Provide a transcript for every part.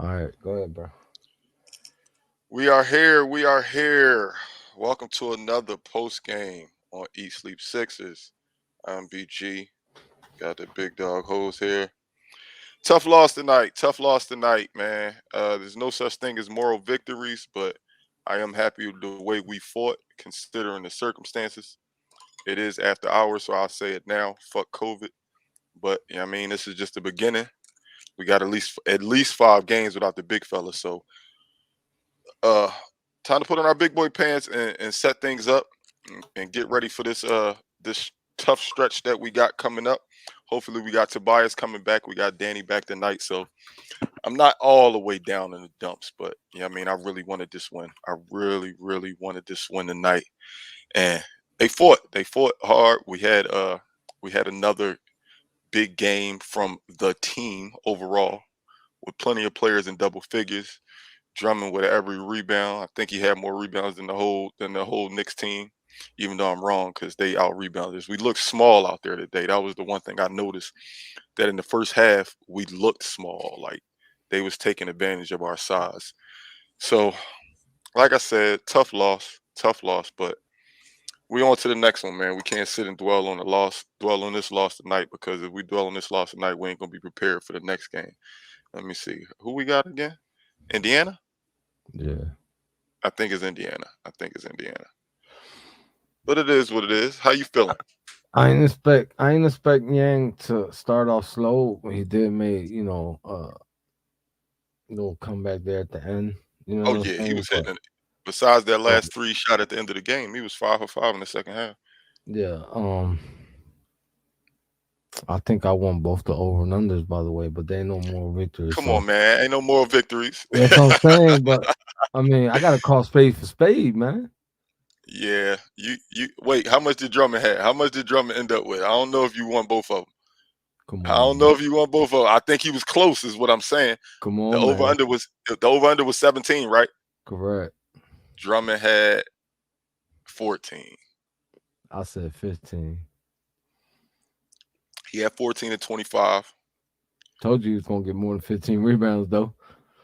All right, go ahead, bro. We are here. We are here. Welcome to another post game on Eat Sleep Sixes. I'm BG. Got the big dog hose here. Tough loss tonight. Tough loss tonight, man. There's no such thing as moral victories, but I am happy with the way we fought, considering the circumstances. It is after hours, so I'll say it now. Fuck COVID. But I mean, this is just the beginning. We got at least 5 games without the big fella, so uh time to put on our big boy pants and set things up and get ready for this tough stretch that we got coming up. Hopefully we got Tobias coming back. We got Danny back tonight. So I'm not all the way down in the dumps, but yeah, I mean I really wanted this win. I really, really wanted this win tonight. And they fought. They fought hard. We had another big game from the team overall with plenty of players in double figures. Drummond with every rebound. I think he had more rebounds than the whole Knicks team, even though I'm wrong because they out rebounded us. We looked small out there today. That was the one thing I noticed, that in the first half we looked small, like they was taking advantage of our size. So, like I said, tough loss, but we on to the next one, man. We can't sit and dwell on this loss tonight, because if we dwell on this loss tonight, we ain't gonna be prepared for the next game. Let me see who we got again. Indiana. Yeah. I think it's Indiana. I think it's Indiana. But it is what it is. How you feeling? I ain't expect Yang to start off slow when he did make, little comeback there at the end. You know Oh what I'm yeah, he saying? was hitting it. Besides that But last three shot at the end of the game, he was 5 for 5 in the second half. yeah, I think I won both the over and unders, by the way, but they ain't no more victories. Come So on, man. Ain't no more victories. that's what I'm saying. But I mean, I gotta call spade for spade, man. Yeah. You wait, how much did Drummond have? How much did Drummond end up with? I don't know if you won both of them. Come I on, don't know man. if you won both of them. I think he was close, is what I'm saying. Come The on, over man. under was the over under was 17, right? Correct. Drummond had 14. I said 15. He had 14 and 25. Told you he was gonna get more than 15 rebounds though.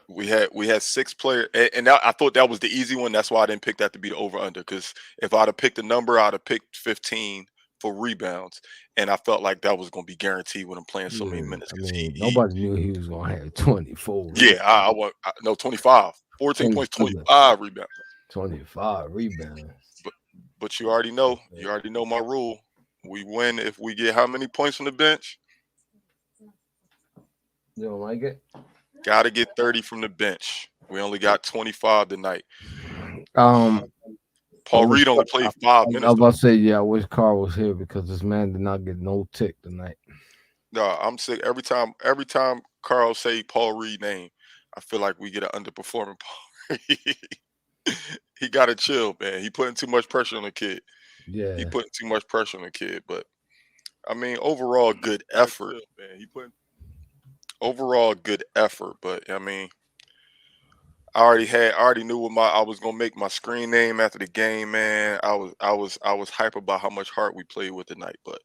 We had 6 players, and I thought that was the easy one. That's why I didn't pick that to be the over under. Because if I'd have picked a number, I'd have picked 15 for rebounds, and I felt like that was going to be guaranteed when I'm playing so many Yeah, minutes. I Because mean, nobody knew he was gonna have 24 yeah, rebounds. I want no 25, 14 20, points, 25 rebounds. 25 rebounds. But but you already know my rule. We win if we get how many points from the bench? You don't like it? Got to get 30 from the bench. We only got 25 tonight. Um, I Paul wish Reed only I played I 5 minutes was though. about to say, yeah, I wish Carl was here because this man did not get no tick tonight. No, I'm sick. Every time Carl say Paul Reed name, I feel like we get an underperforming Paul Reed. He got to chill, man. He putting too much pressure on the kid. He Yeah. putting too much pressure on the kid. But I mean, overall good effort. Overall good effort. But I mean, I already knew what I was gonna make my screen name after the game, man. I was hype about how much heart we played with tonight, but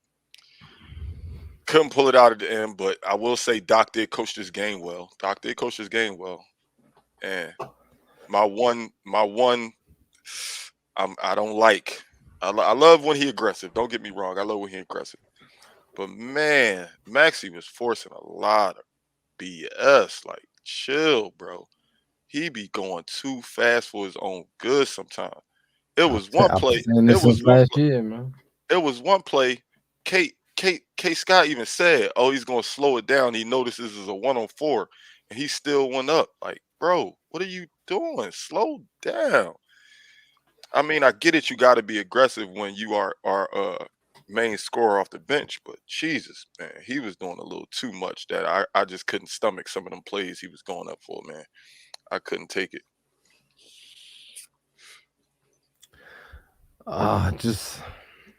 couldn't pull it out at the end. But I will say Doc did coach this game well. Doc did coach this game well. And my one I don't like. I love when he aggressive. Don't get me wrong. I love when he aggressive. But man, Maxi was forcing a lot of BS. Like, chill, bro. He be going too fast for his own good sometimes. It was one I've been play. saying It this was since one. last year, man. It was one play. Kate Scott even said, "Oh, he's gonna slow it down." He notices it's a 1-on-4, and he still went up. Like, bro, what are you doing? Slow down. I mean, I get it. You got to be aggressive when you are main scorer off the bench, but Jesus, man, he was doing a little too much. That I just couldn't stomach some of them plays he was going up for. Man, I couldn't take it. Just the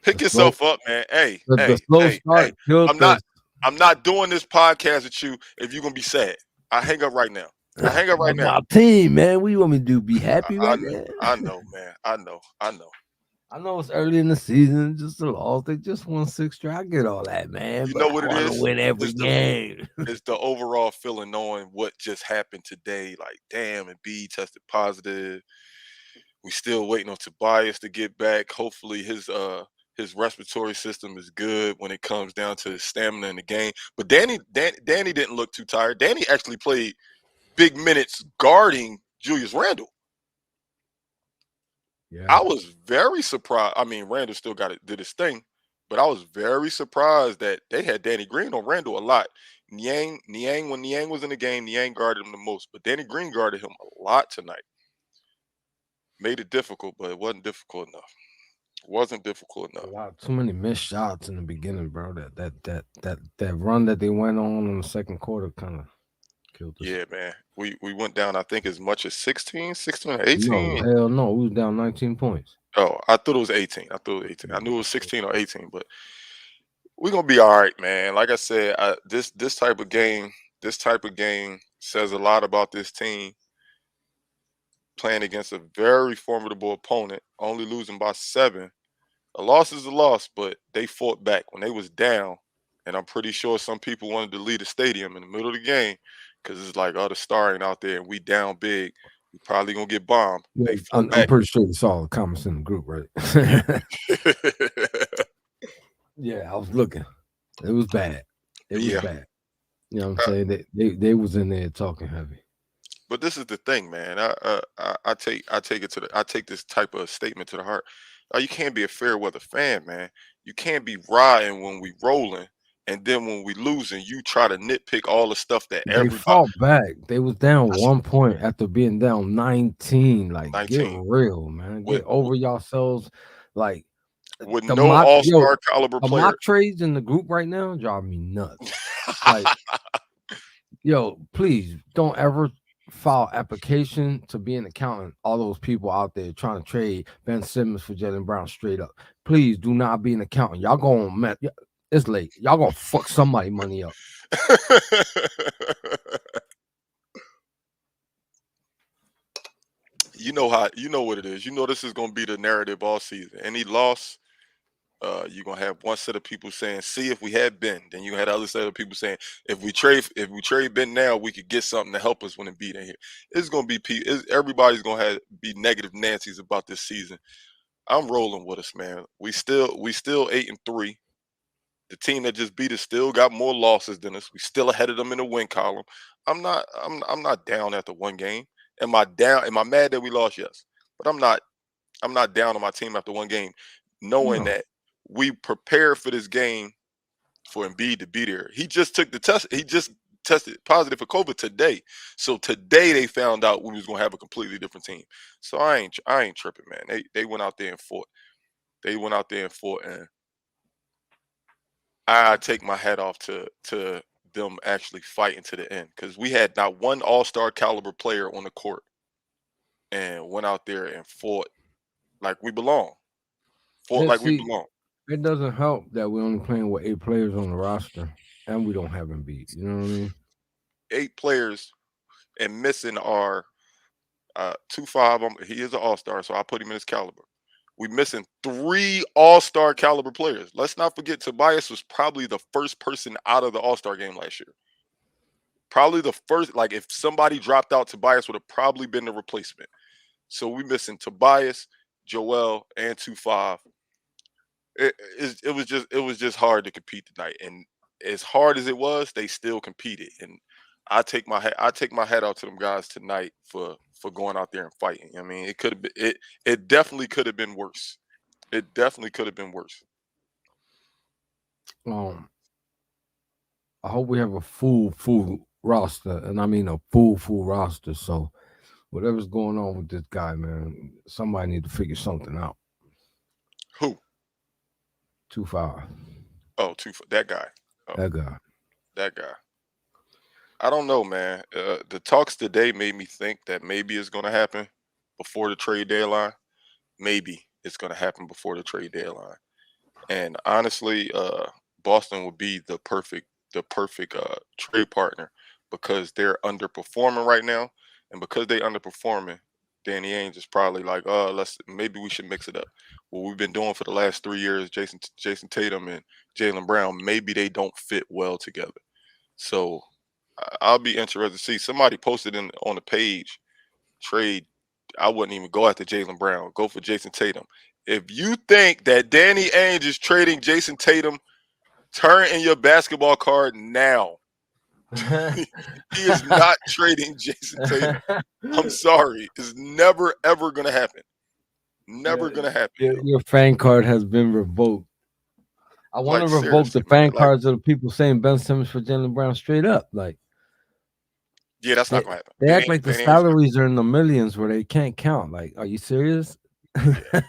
Pick slow, yourself up, man. Hey, the hey, slow hey, hey. start killed I'm not. us. I'm not doing this podcast with you if you're gonna be sad. I hang up right now. I hang up right That's now. my team, man. What you want me to do? Be happy I right know. now? I know, man. I know. I know. I know it's early in the season, just a loss. They just won 6 straight. I get all that, man. You But know I what it want to is? win every Is the game. is the overall feeling knowing what just happened today. Like, damn, and B tested positive. We still waiting on Tobias to get back. Hopefully his respiratory system is good when it comes down to his stamina in the game. But Danny didn't look too tired. Danny actually played big minutes guarding Julius Randle. Yeah, I was very surprised. I mean, Randall still did his thing, but I was very surprised that they had Danny Green on Randall a lot. Niang, when Niang was in the game, Niang guarded him the most, but Danny Green guarded him a lot tonight. Made it difficult, but it wasn't difficult enough. Wasn't difficult a enough. lot too many missed shots in the beginning, bro. That run that they went on in the second quarter kind of killed us. Yeah, man. We went down, I think, as much as 16 or No, 18. hell no. We was down 19 points. Oh, I thought it was 18. I thought it was 18. I Yeah. knew it was 16 or 18, but we're gonna be all right, man. Like I said, this type of game says a lot about this team playing against a very formidable opponent, only losing by 7. A loss is a loss, but they fought back when they was down, and I'm pretty sure some people wanted to leave the stadium in the middle of the game because it's like, oh, the star ain't out there, and we down big. We probably gonna get bombed. Yeah, They fought I'm back. pretty sure you saw the comments in the group, right? Yeah, I was looking. It was bad. It was Yeah, bad. You know what I'm saying? They was in there talking heavy. but this is the thing, man. I take it to the I take this type of statement to the heart. You can't be a fair weather fan, man. You can't be riding when we rolling, and then when we losing, you try to nitpick all the stuff that They everybody. fought back. They was down That's 1 point after being down 19. Like, get 19 real, man. with Get over yourselves. Like with the no mock All yo, Star caliber the player. mock trades in the group right now drive me nuts. Like, yo, please don't ever file application to be an accountant. All those people out there trying to trade Ben Simmons for Jalen Brown straight up. Please do not be an accountant. Y'all gonna it's late. Y'all gonna fuck somebody money up. You know what it is. You know this is gonna be the narrative all season. Any loss, you're gonna have one set of people saying, "See, if we had Ben," then you had the other set of people saying, if we trade Ben now, we could get something to help us when it beat in here." It's gonna be everybody's gonna be negative Nancy's about this season. I'm rolling with us, man. We still 8-3. The team that just beat us still got more losses than us. We still ahead of them in the win column. I'm not down after one game. Am I down? Am I mad that we lost? Yes. But I'm not down on my team after one game, knowing No. that we prepared for this game for Embiid to be there. He just took the test. He just tested positive for COVID today. So today they found out we was gonna have a completely different team. So I ain't tripping, man. They went out there and fought. They went out there and fought, and I take my hat off to them actually fighting to the end because we had not one All Star caliber player on the court and went out there and fought like we belong. Fought And like we see, belong. it doesn't help that we're only playing with 8 players on the roster and we don't have him beat. You know what I mean? 8 players and missing our 2-5. He is an All Star, so I put him in his caliber. We missing 3 All Star caliber players. Let's not forget Tobias was probably the first person out of the All Star game last year. Probably the first. Like if somebody dropped out, Tobias would have probably been the replacement. So we missing Tobias, Joel, and 2-5. It was just hard to compete tonight, and as hard as it was, they still competed. And I take my hat out to them guys tonight for going out there and fighting. I mean, it could have been it definitely could have been worse. It definitely could have been worse. Um, I hope we have a full roster, and I mean a full roster. So whatever's going on with this guy, man, somebody need to figure something out. Who? 2-5. Oh, that guy. Oh, That guy. that guy. I don't know, man. The talks today made me think that maybe it's going to happen before the trade deadline. Maybe it's going to happen before the trade deadline. And honestly, Boston would be the perfect trade partner because they're underperforming right now, and because they underperforming, Danny Ainge is probably like, maybe we should mix it up. What we've been doing for the last 3 years, Jason Tatum and Jaylen Brown, maybe they don't fit well together. So I'll be interested to see. Somebody posted on the page, trade. I wouldn't even go after Jaylen Brown. Go for Jason Tatum. If you think that Danny Ainge is trading Jason Tatum, turn in your basketball card now. He is not trading Jason Tatum. I'm sorry. It's never, ever going to happen. Never going to happen. Your fan card has been revoked. I want to revoke the fan cards of the people saying Ben Simmons for Jaylen Brown straight up. Like, yeah, that's not going to happen. They act like the salaries are in the millions where they can't count. Like, are you serious? Yeah,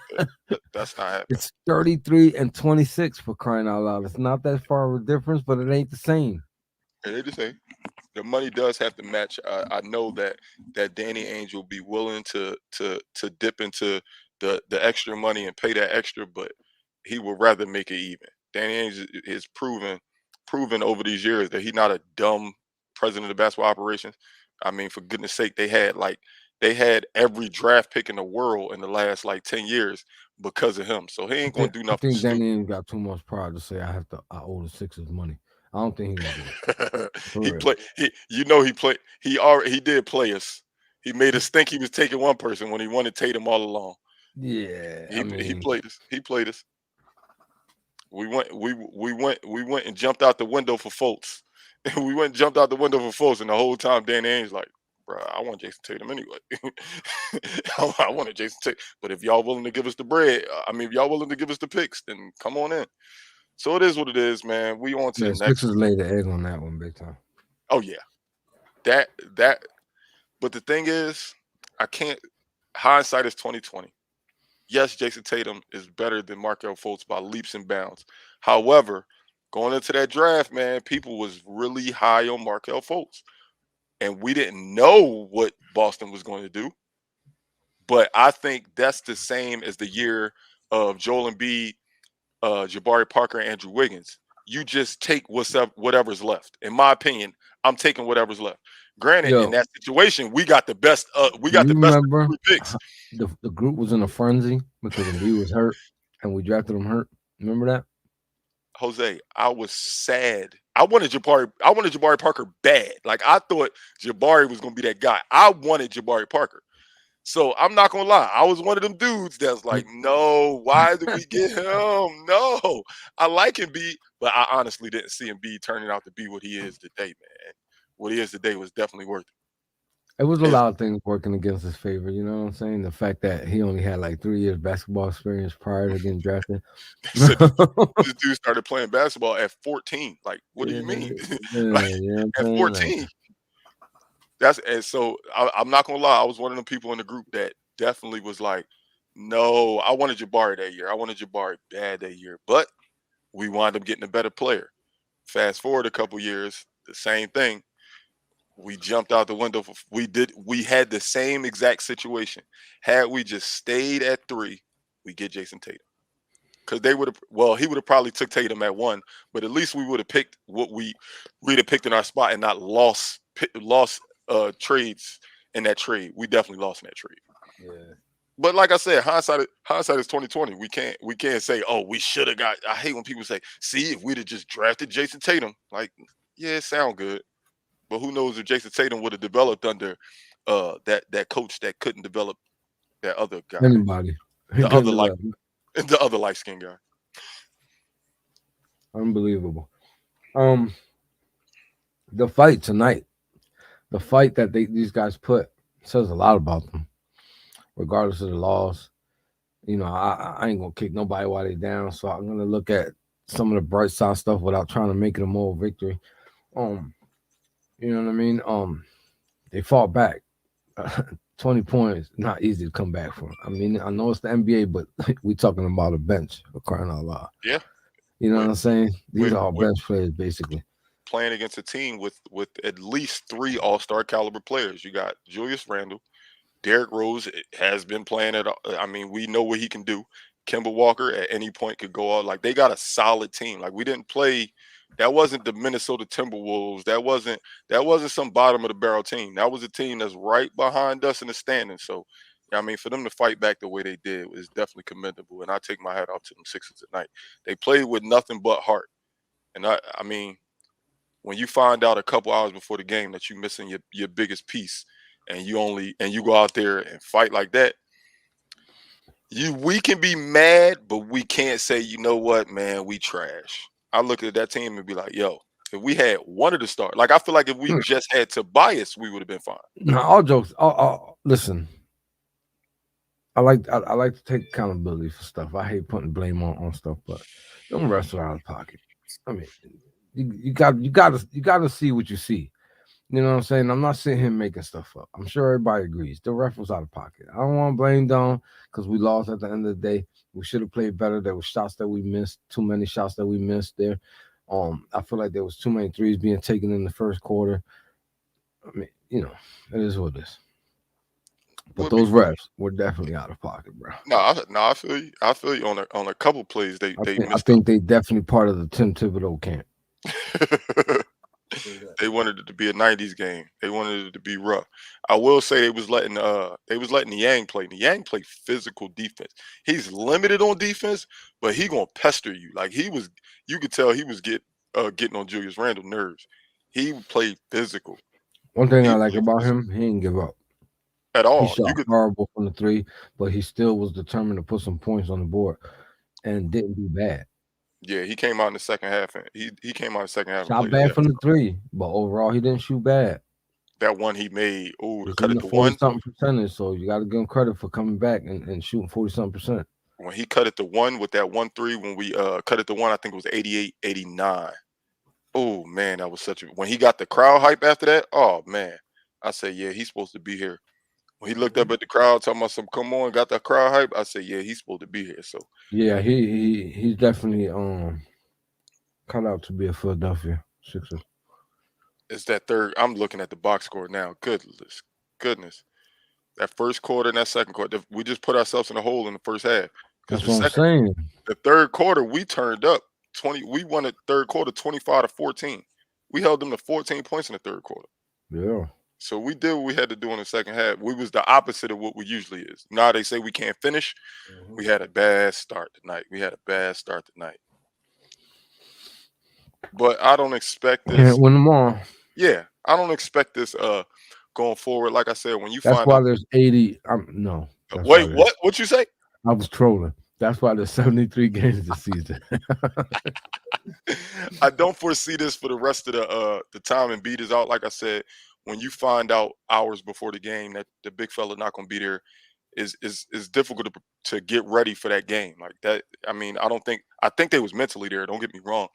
that's not happening. It's 33 and 26 for crying out loud. It's not that far of a difference, but it ain't the same. It ain't the same. The money does have to match. I know that Danny Ainge will be willing to dip into the extra money and pay that extra, but he would rather make it even. Danny Ainge is proven over these years that he's not a dumb president of basketball operations. I mean, for goodness sake, they had every draft pick in the world in the last 10 years because of him. So he ain't gonna do nothing. I think Danny Ainge got too much pride to say I owe the Sixers money. I don't think he's gonna do it. He did play us. He made us think he was taking one person when he wanted Tatum all along. Yeah, he played us. He played us. We went and jumped out the window for Fultz. We went and jumped out the window for Fultz, and the whole time Danny Ainge like, bro, I want Jason Tatum anyway. I wanted Jason Tatum, but if y'all willing to give us the bread, if y'all willing to give us the picks, then come on in. So it is what it is, man. We on to the next. Sixers laid the egg on that one big time. Oh yeah, that. But the thing is, I can't. Hindsight is 2020. Yes, Jason Tatum is better than Markelle Fultz by leaps and bounds. However, going into that draft, man, people was really high on Markelle Fultz, and we didn't know what Boston was going to do. But I think that's the same as the year of Joel Embiid, Jabari Parker, and Andrew Wiggins. You just take whatever's left. In my opinion, I'm taking whatever's left. Granted, in that situation, we got the best. We got the best picks. The group was in a frenzy because Embiid was hurt, and we drafted him hurt. Remember that? Jose, I was sad. I wanted Jabari Parker bad. Like, I thought Jabari was going to be that guy. I wanted Jabari Parker. So I'm not gonna lie, I was one of them dudes that's like, no, why did we get him? No, I like Embiid, but I honestly didn't see Embiid turning out to be what he is today, man. What he is today was definitely worth it. It was a lot of things working against his favor, you know what I'm saying? The fact that he only had 3 years basketball experience prior to getting drafted. So this dude started playing basketball at 14. Like, what do you mean? At 14. So I'm not gonna lie, I was one of the people in the group that definitely was like, no, I wanted Jabari that year. I wanted Jabari bad that year, but we wound up getting a better player. Fast forward a couple years, the same thing. We jumped out the window. We had the same exact situation. Had we just stayed at 3, we get Jason Tatum. Because he would have probably took Tatum at 1, but at least we would have picked what we'd have picked in our spot and not lost trades in that trade. We definitely lost in that trade. Yeah. But like I said, hindsight is 2020. We can't say, oh, we should have got. I hate when people say, see, if we'd have just drafted Jason Tatum. Like, yeah, it sound good, but who knows if Jason Tatum would have developed under that coach that couldn't develop that other guy. Anybody. The other light skinned guy. Unbelievable. The fight tonight. The fight that these guys put says a lot about them, regardless of the loss. You know, I ain't gonna kick nobody while they down, so I'm gonna look at some of the bright side stuff without trying to make it a moral victory. You know what I mean? They fought back. 20 points, not easy to come back from. I mean, I know it's the NBA, but we talking about a bench for crying out loud. Yeah. You know what I'm saying? These are all bench players, basically. Playing against a team with at least 3 all-star caliber players. You got Julius Randle, Derrick Rose has been playing at. I mean, we know what he can do. Kemba Walker at any point could go out. Like, they got a solid team. Like, we didn't play. That wasn't the Minnesota Timberwolves. That wasn't some bottom of the barrel team. That was a team that's right behind us in the standings. So, I mean, for them to fight back the way they did was definitely commendable, and I take my hat off to them Sixers tonight. They played with nothing but heart, and I mean, when you find out a couple hours before the game that you're missing your biggest piece, and you go out there and fight like that, we can be mad, but we can't say, you know what, man, we trash. I look at that team and be like, yo, if we had one of the stars, like I feel like if we just had Tobias, we would have been fine. No, all jokes. Listen. I like to take accountability for stuff. I hate putting blame on stuff, but don't wrestle out of pocket. I mean, you got to see what you see. You know what I'm saying? I'm not sitting here making stuff up. I'm sure everybody agrees. The ref was out of pocket. I don't want to blame Don because we lost at the end of the day. We should have played better. There were shots that we missed, too many shots that we missed there. I feel like there was too many threes being taken in the first quarter. I mean, it is what it is. But those refs were definitely out of pocket, bro. No, I feel you. I feel you on a couple plays. They missed. I think they definitely part of the Tim Thibodeau camp. They wanted it to be a 90s game. They wanted it to be rough. I will say they was letting Niang play. Niang play physical defense. He's limited on defense, but he gonna pester you. Like you could tell he was getting on Julius Randle nerves. He played physical. One thing I like about him, he didn't give up at all. He shot horrible from the three, but he still was determined to put some points on the board and didn't do bad. Yeah, he came out in the second half, and he came out in the second half. Shot bad from the three, but overall he didn't shoot bad. That one he made, to cut it to 40-something percentage, so you got to give him credit for coming back and shooting 40-something%. When he cut it to 1 with that 1-3, when we cut it to 1, I think it was 88-89. Oh man, that was such a when he got the crowd hype after that. Oh man, I said, yeah, he's supposed to be here. When he looked up at the crowd, talking about some come on, got that crowd hype. I said, yeah, he's supposed to be here. So yeah, he's definitely cut out to be a Philadelphia Sixer. It's that third. I'm looking at the box score now. Goodness. That first quarter and that second quarter, we just put ourselves in a hole in the first half. That's what I'm saying. The third quarter, we turned up 20. We won the third quarter 25-14. We held them to 14 points in the third quarter. Yeah. So we did what we had to do in the second half. We was the opposite of what we usually is. Now they say we can't finish. Mm-hmm. We had a bad start tonight. But I don't expect this. Can't win them all. Yeah, I don't expect this going forward. Like I said, when you that's find why out, there's 80. No. Wait, what? What you say? I was trolling. That's why there's 73 games this season. I don't foresee this for the rest of the time Embiid is out. Like I said, when you find out hours before the game that the big fella not going to be there, is difficult to get ready for that game like that. I mean, I think they was mentally there. Don't get me wrong,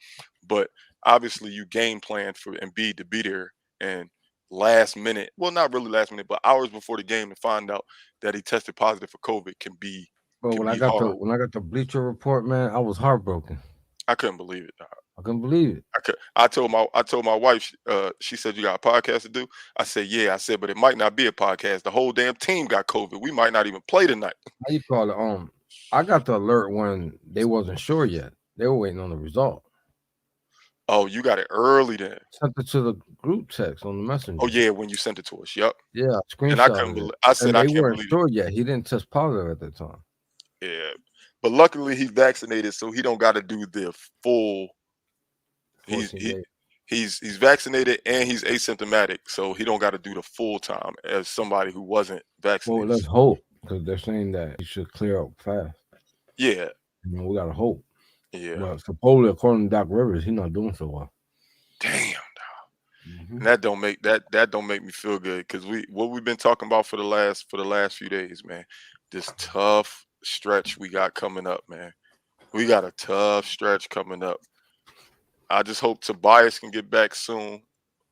but obviously you game plan for Embiid to be there, and last minute, well, not really last minute, but hours before the game to find out that he tested positive for COVID can be. Well, when I got the Bleacher Report, man, I was heartbroken. I couldn't believe it. I couldn't believe it. I told my wife. She said, "You got a podcast to do?" I said, "Yeah." I said, "But it might not be a podcast. The whole damn team got COVID. We might not even play tonight." How you call it? I got the alert when they wasn't sure yet. They were waiting on the result. Oh, you got it early then. Sent it to the group text on the messenger. Oh yeah, when you sent it to us. Yep. Yeah, screenshot. And I couldn't believe. I said I can't believe. Sure yet. He didn't test positive at that time. Yeah, but luckily he's vaccinated, so he don't got to do the full. He's vaccinated and he's asymptomatic, so he don't got to do the full time as somebody who wasn't vaccinated. Well, let's hope, because they're saying that he should clear up fast. Yeah, we gotta hope. Yeah, but supposedly according to Doc Rivers, he's not doing so well. Damn, dog. And that don't make me feel good, because what we've been talking about for the last few days, man. This tough stretch we got coming up, man. We got a tough stretch coming up. I just hope Tobias can get back soon.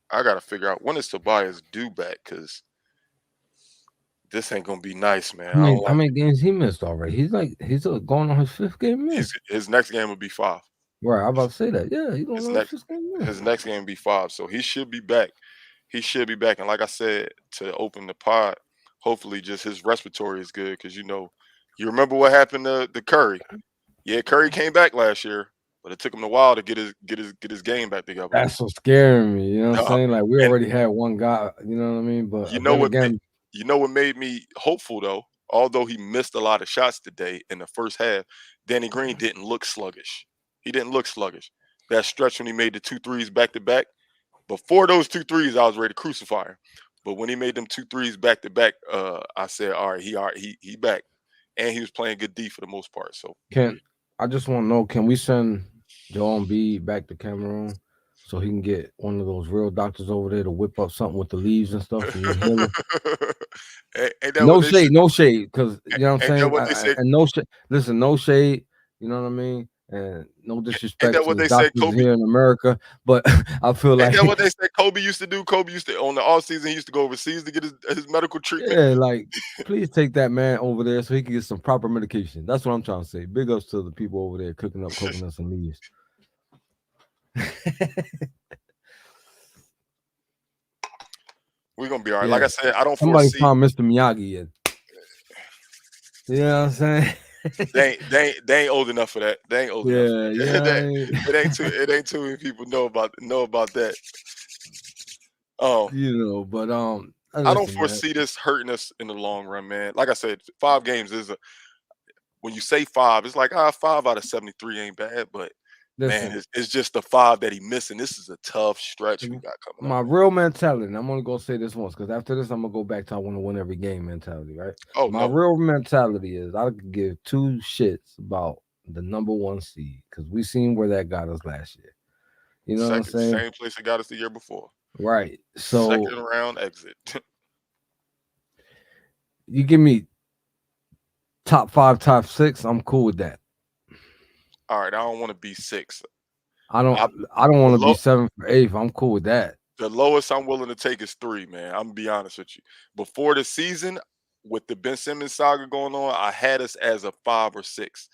I got to figure out when is Tobias due back, because this ain't going to be nice, man. How many games he missed already? He's going on his 5th game miss. His next game will be 5. Right, I'm about to say that. Yeah, he's going on his 5th game miss. His next game will be 5, so he should be back. And like I said, to open the pod, hopefully just his respiratory is good, because, you remember what happened to Curry. Yeah, Curry came back last year, but it took him a while to get his game back together. That's so scaring me. You know what I'm saying? Like, we already had one guy. You know what I mean? But what made me hopeful though although he missed a lot of shots today in the first half, Danny Green didn't look sluggish. He didn't look sluggish. That stretch when he made the 2 threes back to back, before those 2 threes, I was ready to crucify him. But when he made them 2 threes back to back, I said, all right, he back. And he was playing good D for the most part. So I just want to know, can we send Joel Embiid back to Cameroon so he can get one of those real doctors over there to whip up something with the leaves and stuff and heal him? ain't that what they said? No shade, because you know what I'm Ain't that saying. what they said? And no shade. Listen, no shade. You know what I mean. And no Ain't disrespect that to what the they said? doctors Kobe. here in America, but I feel Ain't like that what they said? Kobe used to do. Kobe used to on the off season. He used to go overseas to get his medical treatment. yeah, like please take that man over there so he can get some proper medication. That's what I'm trying to say. Big ups to the people over there cooking up coconuts and leaves. We're gonna be all right. Yeah. Like I said, I don't Somebody foresee. found Mr. Miyagi in. You know what I'm saying? They ain't old enough for that. They ain't old enough for Yeah, that. It ain't too many people know about that. You know, but I don't listen, man. foresee this hurting us in the long run, man. Like I said, 5 games is when you say 5, it's like 5 out of 73 ain't bad, but man, Listen, it's just the 5 that he missing. This is a tough stretch we got coming my up. real mentality, and I'm gonna go say this once because after this, I'm gonna go back to I want to win every game mentality, right? Oh My no, real mentality is I could give 2 shits about the number 1 seed because we seen where that got us last year. You know what I'm saying? same place it got us the year before. Right. So Second round exit. you give me top 5, top 6, I'm cool with that. All right, I don't want to be 6. I don't I, want to the, be 7th or 8th. I'm cool with that. the lowest I'm willing to take is 3, man. I'm gonna be honest with you. Before the season, with the Ben Simmons saga going on, I had us as a 5 or 6.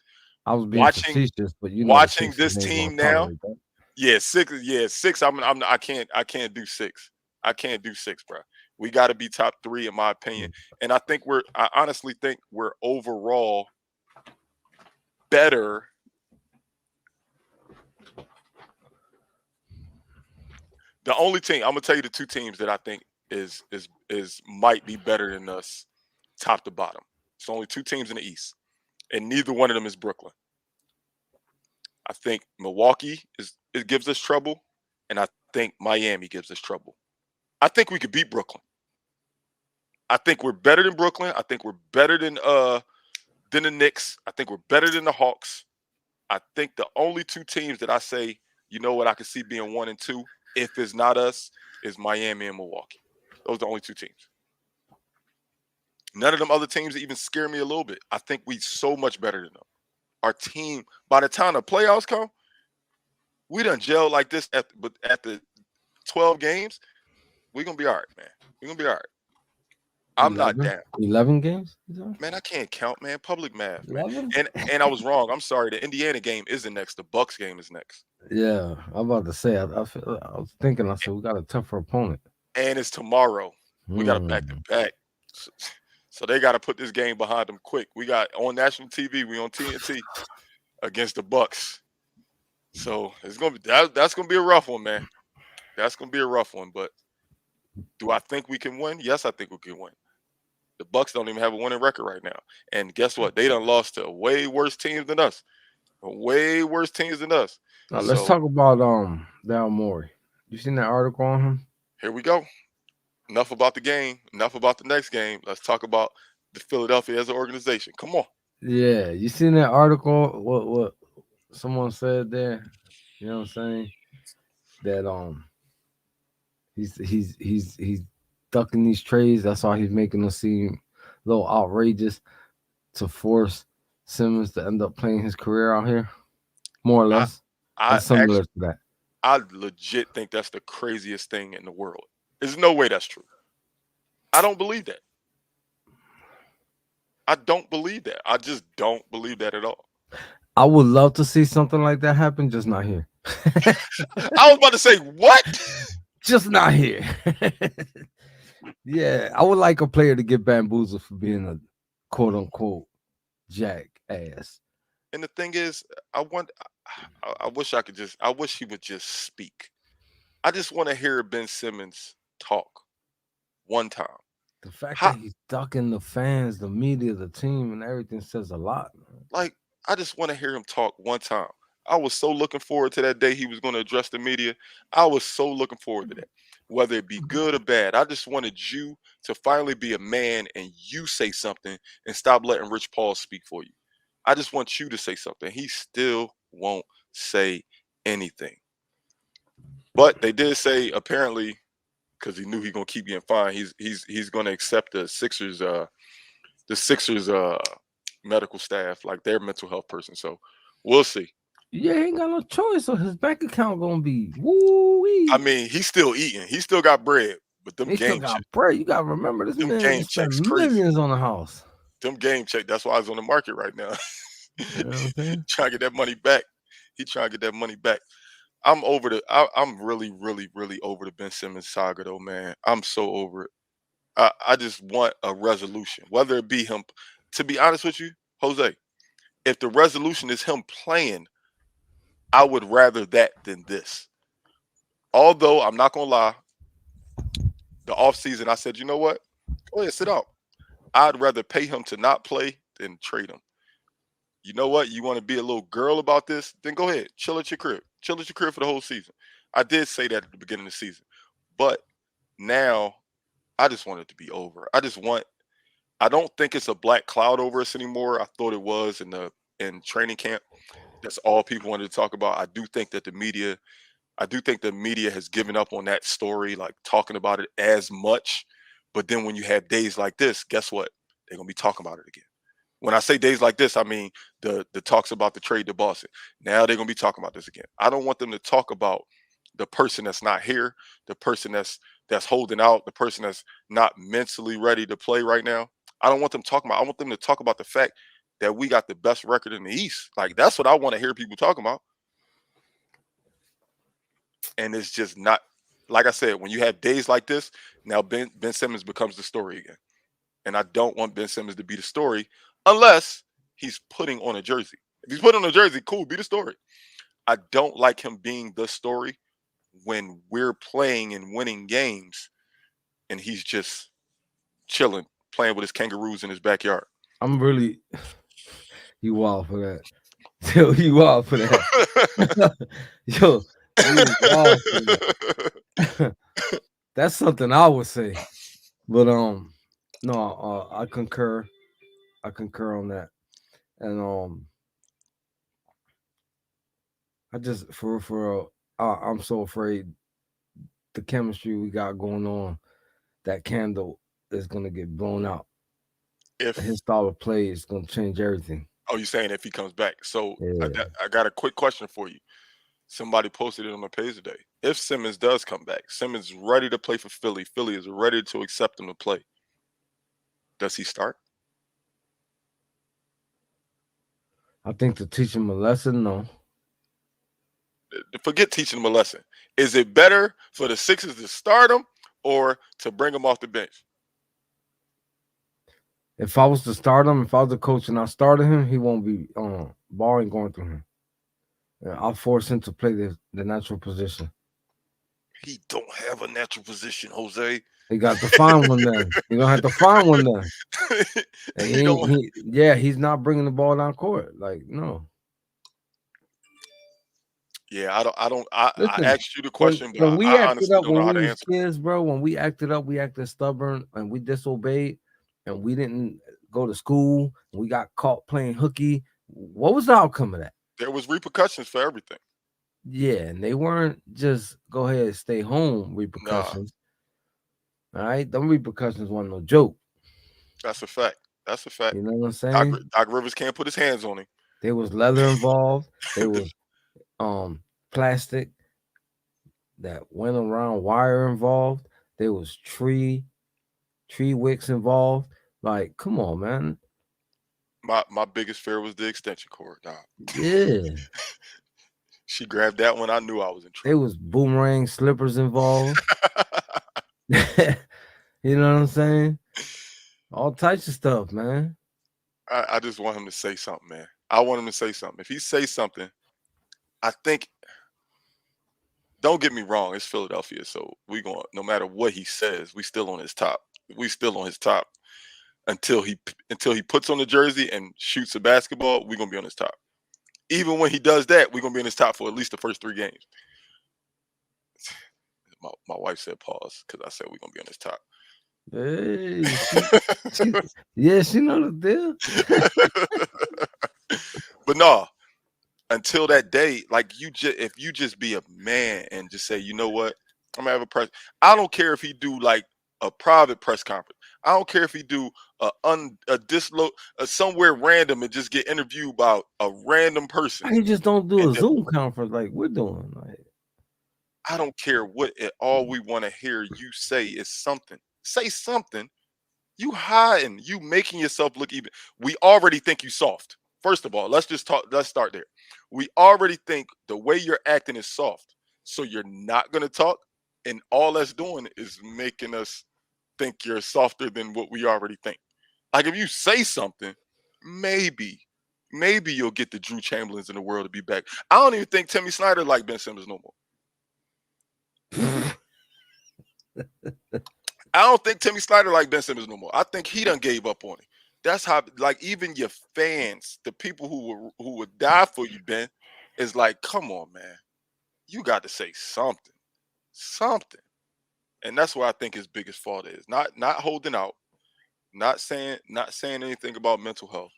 I was being Watching facetious, but you know the watching Sixers this ain't gonna team now, tolerate that. yeah, 6. Yeah, 6. I can't do 6. I can't do 6, bro. We got to be top 3 in my opinion. And I honestly think we're overall better. The only team I'm gonna tell you the 2 teams that I think is might be better than us, top to bottom. It's only 2 teams in the East, and neither one of them is Brooklyn. I think Milwaukee it gives us trouble, and I think Miami gives us trouble. I think we could beat Brooklyn. I think we're better than Brooklyn. I think we're better than the Knicks. I think we're better than the Hawks. I think the only 2 teams that I say, you know what, I could see being 1 and 2 if it's not us is Miami and Milwaukee. Those are the only 2 teams. None of them other teams even scare me a little bit. I think we so much better than them. Our team, by the time the playoffs come, we done gel like this at the 12 games. We're gonna be all right, man. We're gonna be all right. I'm 11? not down. 11 games? Man, I can't count, man. Public math, man. 11? And I was wrong. I'm sorry. The Indiana game isn't next. The Bucks game is next. Yeah, I'm about to say. I was thinking. I said we got a tougher opponent. And it's tomorrow. We got a back to back. So they got to put this game behind them quick. We got on national TV. We on TNT against the Bucks. So it's gonna be that's gonna be a rough one, man. That's gonna be a rough one. But do I think we can win? Yes, I think we can win. The Bucks don't even have a winning record right now. And guess what? They done lost to way worse teams than us. Way worse teams than us. Now let's talk about Daryl Morey. You seen that article on him? Here we go. Enough about the game. Enough about the next game. Let's talk about the Philadelphia as an organization. Come on. Yeah, you seen that article? What someone said there? You know what I'm saying? That he's ducking these trades. That's why he's making them seem a little outrageous to force Simmons to end up playing his career out here. More or less. That's similar to that. I legit think that's the craziest thing in the world. There's no way that's true. I don't believe that. I don't believe that. I just don't believe that at all. I would love to see something like that happen, just not here. I was about to say, what? Just not here. Yeah, I would like a player to get bamboozled for being a quote unquote jackass. And the thing is, I wish he would just speak. I just want to hear Ben Simmons talk one time. The fact How, that he's ducking the fans, the media, the team, and everything says a lot, man. like, I just want to hear him talk one time. I was so looking forward to that day he was going to address the media. I was so looking forward to that. Whether it be good or bad, I just wanted you to finally be a man and you say something and stop letting Rich Paul speak for you. I just want you to say something. He still won't say anything. But they did say apparently because he knew he gonna keep getting fined. He's gonna accept the Sixers medical staff, like their mental health person. So we'll see. Yeah, he ain't got no choice, so his bank account gonna be woo I wee. mean, he's still eating. He still got bread, but He still got bread. You gotta remember, this man game spent checks crazy. millions on the house. Them game check. That's why he's on the market right now. You know what I'm saying? Trying to get that money back. He trying to get that money back. I'm really, really, really over the Ben Simmons saga though, man. I'm so over it. I just want a resolution. Whether it be him, to be honest with you, Jose, if the resolution is him playing, I would rather that than this. Although I'm not gonna lie, the offseason I said, you know what? Go ahead, sit out. I'd rather pay him to not play than trade him. You know what? You want to be a little girl about this? Then go ahead. Chill at your crib. Chill at your crib for the whole season. I did say that at the beginning of the season. But now I just want it to be over. I don't think it's a black cloud over us anymore. I thought it was in training camp. That's all people wanted to talk about. I do think the media has given up on that story, like talking about it as much. But then when you have days like this, guess what? They're gonna be talking about it again. When I say days like this, I mean the talks about the trade to Boston. Now they're gonna be talking about this again. I don't want them to talk about the person that's not here, the person that's holding out, the person that's not mentally ready to play right now. I don't want them talking about. I want them to talk about the fact that we got the best record in the East. Like that's what I want to hear people talking about. And it's just not like I said. When you have days like this, now Ben Simmons becomes the story again. And I don't want Ben Simmons to be the story unless he's putting on a jersey. If he's putting on a jersey, cool, be the story. I don't like him being the story when we're playing and winning games and he's just chilling, playing with his kangaroos in his backyard. I'm really you wild for that. Yo, you wild for that. Yo, you wild for that. That's something I would say. But no, I concur. I concur on that. And I just I'm so afraid the chemistry we got going on, that candle is gonna get blown out. if His style of play is gonna change everything. oh, you saying if he comes back? So Yeah. I got a quick question for you. Somebody posted it on the page today. If Simmons does come back, Simmons is ready to play for Philly. Philly is ready to accept him to play. Does he start? I think to teach him a lesson, no. Forget teaching him a lesson. Is it better for the Sixers to start him or to bring him off the bench? If I was to start him, if I was the coach and I started him, he won't be ball ain't going through him. I'll force him to play the natural position. He don't have a natural position, Jose. He got to find one then. You're gonna have to find one then. And he's not bringing the ball down court. Like, no. Yeah, I Listen, asked you the when question, but when we I acted honestly up don't know when how we to was answer. kids, bro, when we acted up, we acted stubborn and we disobeyed and we didn't go to school and we got caught playing hooky. What was the outcome of that? There was repercussions for everything. Yeah, and they weren't just go ahead, stay home Nah, repercussions. All right, them repercussions wasn't no joke. that's a fact. That's a fact. You know what I'm Doc, saying? Doc Rivers can't put his hands on him. There was leather involved. There was plastic that went around, wire involved. There was tree wicks involved. Like, come on, man. My biggest fear was the extension cord. Doc. Yeah. She grabbed that one. I knew I was in There trouble. was boomerang slippers involved. You know what I'm saying? All types of stuff, man. I just want him to say something, man. I want him to say something. If he says something, I think. Don't get me wrong. It's Philadelphia, so we going. No matter what he says, we still on his top. We still on his top until he puts on the jersey and shoots a basketball. We're gonna be on his top. Even when he does that, we're gonna be in his top for at least the first 3 games. My wife said pause because I said we're gonna be on his top. Hey, she know the deal. But no, until that day, like if you just be a man and just say, you know what, I'm gonna have a press. I don't care if he do like a private press conference. I don't care if he do somewhere random and just get interviewed by a random person. He just don't do And a Zoom conference like we're doing. Like, I don't care what all we want to hear you say is something. Say something. You hiding, you making yourself look even. We already think you soft. First of all, let's start there. We already think the way you're acting is soft. So you're not gonna talk, and all that's doing is making us think you're softer than what we already think. Like if you say something, maybe you'll get the Drew Chamberlains in the world to be back. I don't even think Timmy Snyder like Ben Simmons no more. I don't think Timmy Snyder like Ben Simmons no more. I think he done gave up on it. That's how, like, even your fans, the people who would die for you, Ben, is like, come on, man, you got to say something, and that's what I think his biggest fault is. Not holding out, not saying anything about mental health.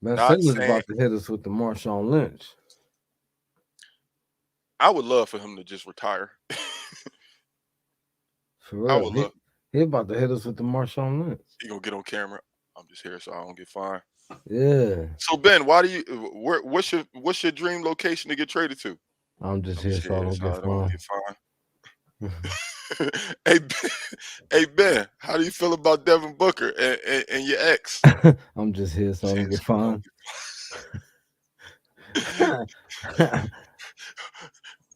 Ben Not Simmons saying. about to hit us with the Marshawn Lynch. I would love for him to just retire. For real, I would love. He about to hit us with the Marshawn Lynch. He gonna get on camera. I'm just here so I don't get fined. Yeah. So Ben, why do you? What's your dream location to get traded to? I'm just here so I don't get fined. Hey Ben, how do you feel about Devin Booker and your ex? I'm just here so I don't get fined.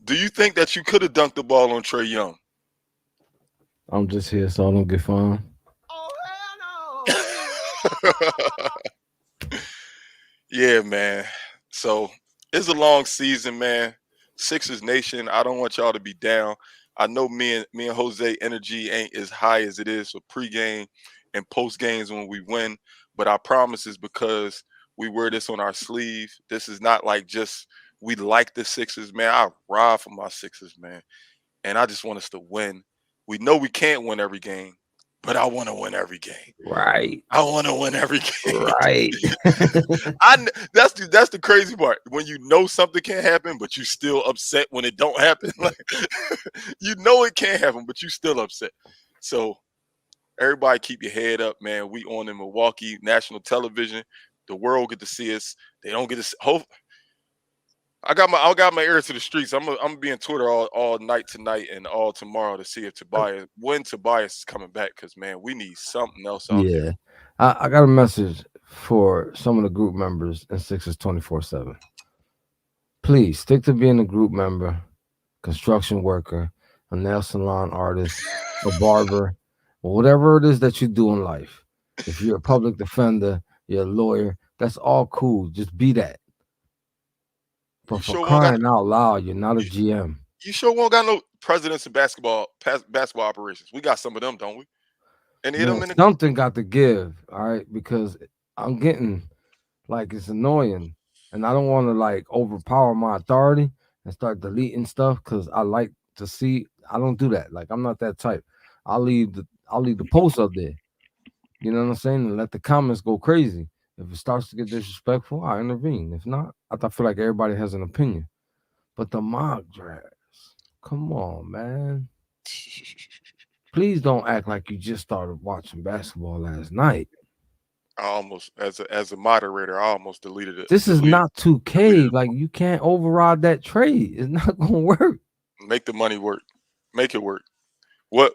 Do you think that you could have dunked the ball on Trae Young? I'm just here so I don't get fined. Oh hell no! Yeah, man. So it's a long season, man. Sixers Nation, I don't want y'all to be down. I know me and Jose energy ain't as high as it is for pregame and post games when we win, but I promise it's because we wear this on our sleeve. This is not like just we like the Sixers, man. I ride for my Sixers, man, and I just want us to win. We know we can't win every game, but I want to win every game. Right. I want to win every game. Right. That's the crazy part. When you know something can't happen, but you still upset when it don't happen. Like, you know it can't happen, but you still upset. So everybody keep your head up, man. We on in Milwaukee, national television. The world get to see us. They don't get to hope. I got my ear to the streets. I'm gonna be on Twitter all night tonight and all tomorrow to see if Tobias is coming back, because man, we need something else out there. I got a message for some of the group members in Sixers 24/7. Please stick to being a group member, construction worker, a nail salon artist, a barber, or whatever it is that you do in life. If you're a public defender, you're a lawyer, that's all cool. Just be that. But for crying out loud, you're not a GM. You sure won't got no presidents of basketball operations. We got some of them, don't we? And hit them in something got to give, all right? Because I'm getting like it's annoying, and I don't want to like overpower my authority and start deleting stuff because I like to see. I don't do that. Like I'm not that type. I'll leave the post up there. You know what I'm saying? And let the comments go crazy. If it starts to get disrespectful, I intervene. If not, I feel like everybody has an opinion. But the mock drafts, come on, man. Please don't act like you just started watching basketball last night. I almost, as a moderator, I almost deleted it. This is not 2K. Like you can't override that trade. It's not gonna work. Make the money work. Make it work. What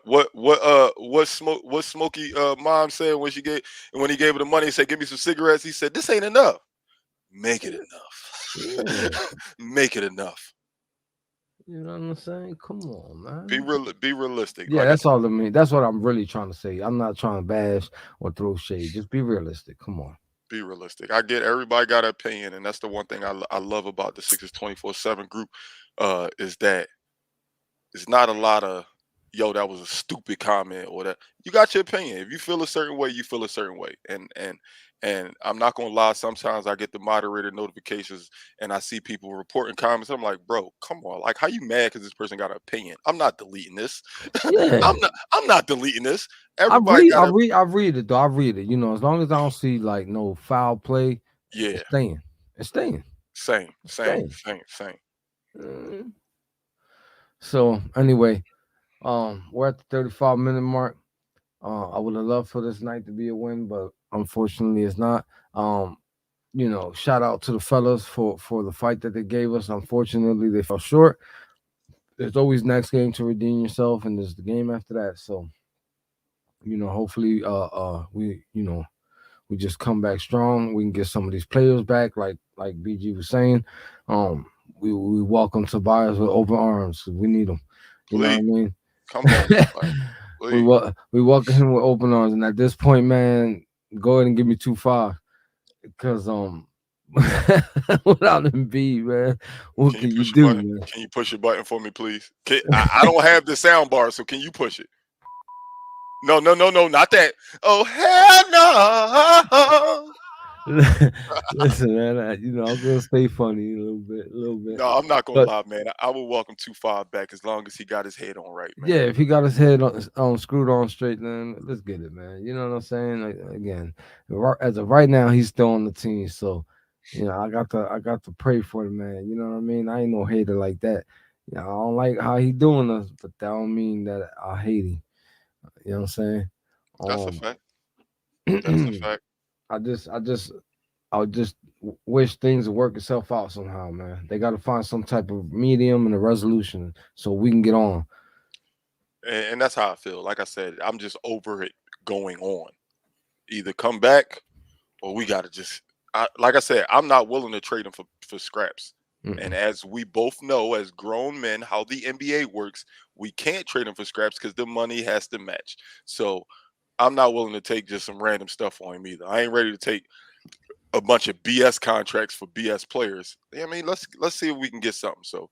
Smokey mom said when he gave her the money, he said, "Give me some cigarettes." He said, "This ain't enough. Make it enough. Yeah. Make it enough." You know what I'm saying? Come on, man. Be realistic. Yeah, like that's all I mean. That's what I'm really trying to say. I'm not trying to bash or throw shade. Just be realistic. Come on. Be realistic. I get everybody got an opinion, and that's the one thing I love about the Sixers 24/7 group is that it's not a lot of yo, that was a stupid comment or that. You got your opinion. If you feel a certain way, you feel a certain way. And I'm not gonna lie, sometimes I get the moderator notifications and I see people reporting comments. I'm like, bro, come on. Like, how you mad because this person got an opinion? I'm not deleting this. Yeah, I'm not deleting this. I Everybody read, got I a read, I read it though. I read it. You know, as long as I don't see like no foul play, yeah, it's staying. It's staying. same, It's same, staying. same, same. Mm. So anyway, we're at the 35-minute mark. I would have loved for this night to be a win, but unfortunately, it's not. Um, you know, shout out to the fellas for the fight that they gave us. Unfortunately, they fell short. There's always next game to redeem yourself, and there's the game after that. So, you know, hopefully, we, you know, we just come back strong. We can get some of these players back, like BG was saying. Um, we welcome Tobias with open arms. We need him. You know what I Please, mean? come on, somebody. Please. We welcome him with open arms, and at this point, man, go ahead and give me 2-5 because without Embiid, man, what Can you can you push a do, button? man? Can you push a button for me, please? I don't have the sound bar, so can you push it? No, no, no, no, not that. Oh hell no! Listen, man, you know I'm gonna stay funny a little bit, No, I'm not gonna but lie, man. I will welcome 2-5 back as long as he got his head on right, man. yeah, if he got his head on screwed on straight, then let's get it, man. You know what I'm saying? Like, again, as of right now, he's still on the team, so you know I got to pray for the man. You know what I mean? I ain't no hater like that. You know, I don't like how he doing us, but that don't mean that I hate him. You know what That's a I'm fact. That's a saying? fact. I would just wish things would work itself out somehow, man. They got to find some type of medium and a resolution so we can get on. And that's how I feel. Like I said, I'm just over it going on. Either come back or we gotta just like I said, I'm not willing to trade him for scraps. And Mm-mm. as we both know, as grown men, how the NBA works, we can't trade him for scraps because the money has to match. So I'm not willing to take just some random stuff on him either. I ain't ready to take a bunch of BS contracts for BS players. I mean, let's see if we can get something. So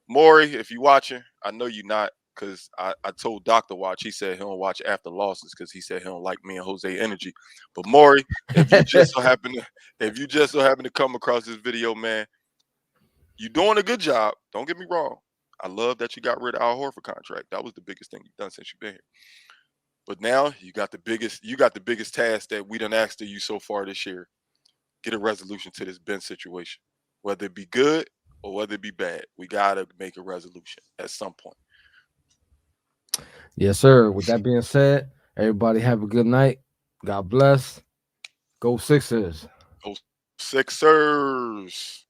Maury, if you watching, I know you not because I told Doc to watch. He said he don't watch after losses because he said he don't like me and Jose energy. But Maury, if you just so happen to come across this video, man, you doing a good job. Don't get me wrong. I love that you got rid of Al Horford contract. That was the biggest thing you've done since you've been here. But now you got the biggest task that we done asked of you so far this year. Get a resolution to this Ben situation. Whether it be good or whether it be bad, we gotta make a resolution at some point. Yes, sir. With that being said, everybody have a good night. God bless. Go Sixers. Go Sixers.